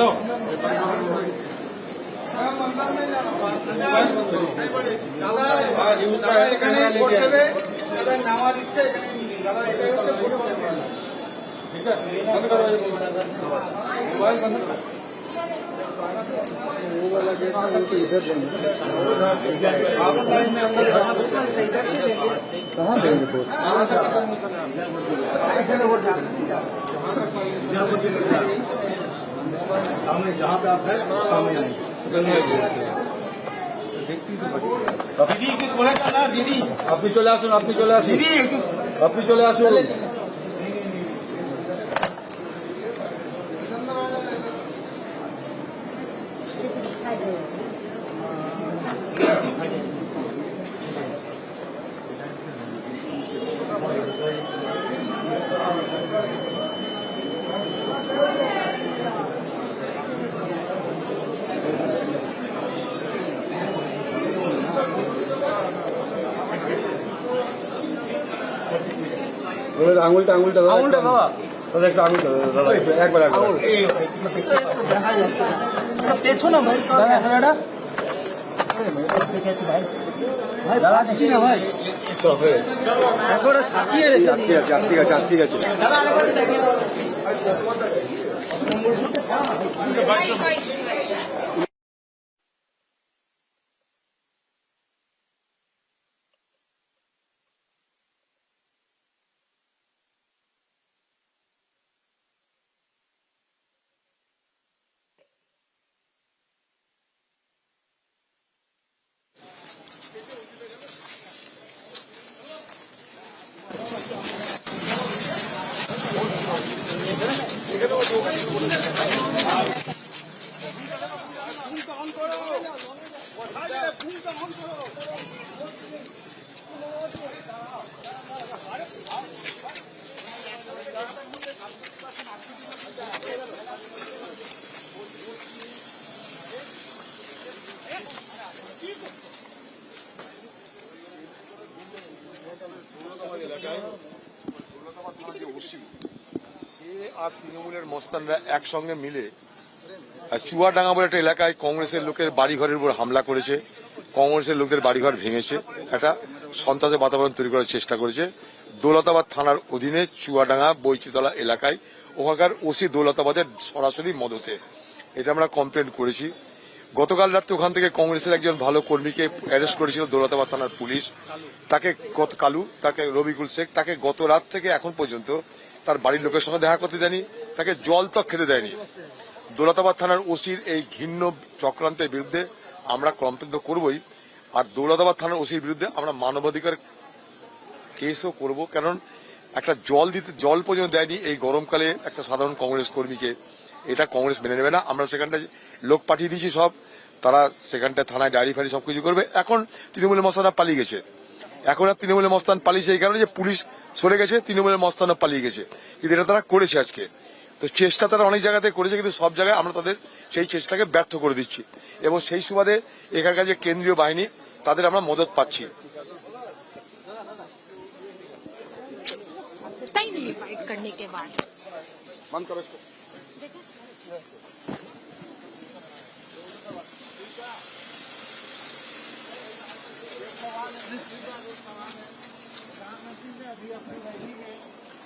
চলো कहाँ देंगे वोट? सामने जहाँ पे आप है सामने आएंगे। दीदी আপনি চলে আসুন, আপনি চলে আসুন, আপনি চলে আসুন। আঙুলটা আঙুলটা আঙুলটা দাদা, দাদা একটা আঙুলটা দাদা, একবার একবার পেছনে ভাই দাদা ভাই দাদা দেখি না ভাই একবার সাথিয়ে রেখে ঠিক আছে ঠিক আছে ঠিক আছে। আর তৃণমূলের মস্তানরা একসঙ্গে মিলে চুয়াডাঙ্গা বলে একটা এলাকায় কংগ্রেসের লোকের বাড়িঘরের উপর হামলা করেছে, কংগ্রেসের লোকদের বাড়িঘর ভেঙেছে, একটা সন্ত্রাসের বাতাবরণ তৈরি করার চেষ্টা করেছে। দৌলতাবাদ থানার অধীনে চুয়াডাঙ্গা বৈচিতলা এলাকায় ওখানকার ওসি দৌলতাবাদের সরাসরি মদতে এটা আমরা কমপ্লেন করেছি। গতকাল রাত্রে ওখান থেকে কংগ্রেসের একজন ভালো কর্মীকে অ্যারেস্ট করেছিল দৌলতাবাদ থানার পুলিশ, তাকে তাকে রবিকুল শেখ, তাকে গত রাত থেকে এখন পর্যন্ত তার বাড়ির লোকের সঙ্গে দেখা করতে দেয়নি, তাকে জল তক খেতে দেয়নি। দৌলতাবাদ থানার ওসির এই ঘৃণ্য চক্রান্তের বিরুদ্ধে আমরা কমপ্লেন তো করবই, আর দৌলতাবাদ থানার ওসির বিরুদ্ধে আমরা মানবাধিকার কেসও করব, কারণ একটা জল পর্যন্ত দেয়নি এই গরমকালে একটা সাধারণ কংগ্রেস কর্মীকে, এটা কংগ্রেস মেনে নেবে না। আমরা সেখানটায় লোক পাঠিয়ে দিয়েছি, সব তারা সেখানটায় থানায় ডায়েরি ফাড়ি সবকিছু করবে। এখন তৃণমূলের মস্তানরা পালিয়ে গেছে, এখন আর তৃণমূলের মস্তান পালিয়েছে এই কারণে যে পুলিশ সরে গেছে, তৃণমূলের মস্তানও পালিয়ে গেছে, কিন্তু এটা তারা করেছে আজকে। তো চেষ্টা তারা অনেক জায়গাতে করেছে, কিন্তু সব জায়গায় আমরা তাদের সেই চেষ্টাকে ব্যর্থ করে দিচ্ছি, এবং সেই সুবাদে এখানকার যে কেন্দ্রীয় বাহিনী তাদের আমরা মদত পাচ্ছি। करने के बाद बंद करो इसको।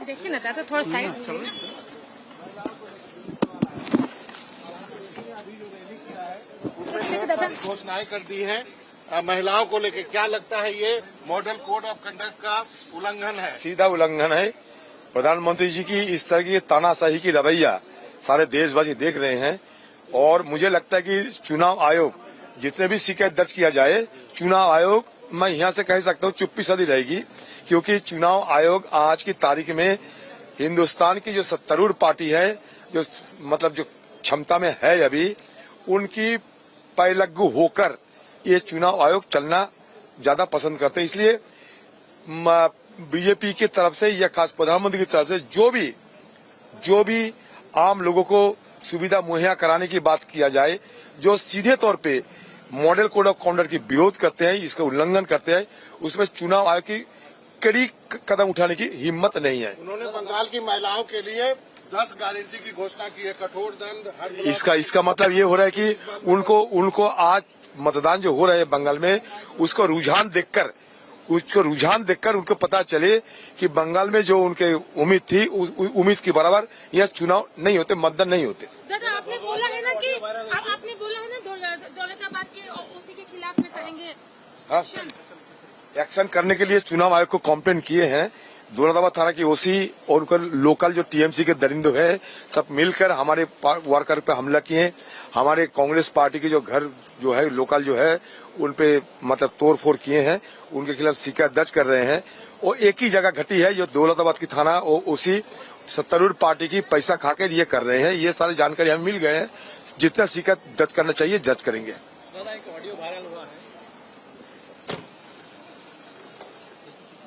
देखिए ना दादा थोड़ा साइड घोषणाएं कर दी है महिलाओं को लेकर, क्या लगता है ये मॉडल कोड ऑफ कंडक्ट का उल्लंघन है? सीधा उल्लंघन है। प्रधानमंत्री जी की इस तरह की तानाशाही की रवैया सारे देशवासी देख रहे हैं, और मुझे लगता है कि चुनाव आयोग जितने भी शिकायत दर्ज किया जाए, चुनाव आयोग मैं यहाँ से कह सकता हूँ चुप्पी साधी रहेगी, क्योंकि चुनाव आयोग आज की तारीख में हिंदुस्तान की जो सत्तारूढ़ पार्टी है, जो मतलब जो क्षमता में है अभी, उनकी पैलग्गू होकर ये चुनाव आयोग चलना ज्यादा पसंद करते हैं। इसलिए बीजेपी की तरफ से या खास प्रधानमंत्री की तरफ से जो भी आम लोगों को सुविधा मुहैया कराने की बात किया जाए, जो सीधे तौर पे मॉडल कोड ऑफ कॉन्डक्ट की विरोध करते हैं, इसका उल्लंघन करते हैं, उसमें चुनाव आयोग की कड़ी कदम उठाने की हिम्मत नहीं है। उन्होंने बंगाल की महिलाओं के लिए 10 गारंटी की घोषणा की है, कठोर दंड हर इसका मतलब ये हो रहा है कि उनको आज मतदान जो हो रहा है बंगाल में, उसको रुझान देखकर उनको पता चले कि बंगाल में जो उनके उम्मीद थी उम्मीद के बराबर यह चुनाव नहीं होते, मतदान नहीं होते। दादा आपने बोला है ना कि आपने बोला है ना दौलताबाद के उसी के खिलाफ में करेंगे हाँ, एक्शन करने के लिए चुनाव आयोग को कंप्लेन किए हैं। दौलताबाद थाना की ओसी और उनका लोकल जो टीएमसी के दरिंदो है, सब मिलकर हमारे वर्कर पे हमला किए। हमारे कांग्रेस पार्टी के जो घर जो है लोकल जो है उन पे मतलब तोड़फोड़ किए हैं, उनके खिलाफ शिकायत दर्ज कर रहे हैं। और एक ही जगह घटी है जो दौलताबाद की थाना और ओसी सत्तारूढ़ पार्टी की पैसा खाकर ये कर रहे हैं। ये सारी जानकारी हमें मिल गए हैं। जितना शिकायत दर्ज करना चाहिए दर्ज करेंगे।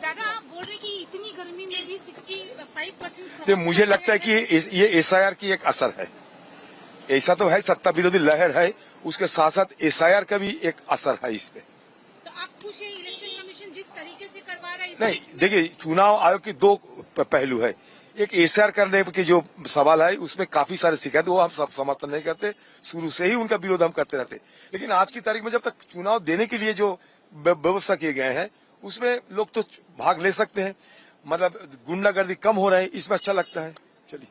दादा आप बोल रहे कि इतनी गर्मी में भी 65% तो मुझे लगता है कि ये एसआईआर की एक असर है। ऐसा तो है, सत्ता विरोधी लहर है, उसके साथ साथ एसआईआर का भी एक असर है इस पे। तो आप खुश हैं इलेक्शन कमीशन जिस तरीके से करवा रहा है? नहीं, देखिए चुनाव आयोग के दो पहलू है। एक एसआईआर करने के जो सवाल है उसमें काफी सारे शिकायत, वो हम सब समर्थन नहीं करते, शुरू से ही उनका विरोध हम करते रहते। लेकिन आज की तारीख में जब तक चुनाव देने के लिए जो व्यवस्था किए गए हैं उसमें लोग तो भाग ले सकते हैं, मतलब गुंडागर्दी कम हो रहा है, इसमें अच्छा लगता है।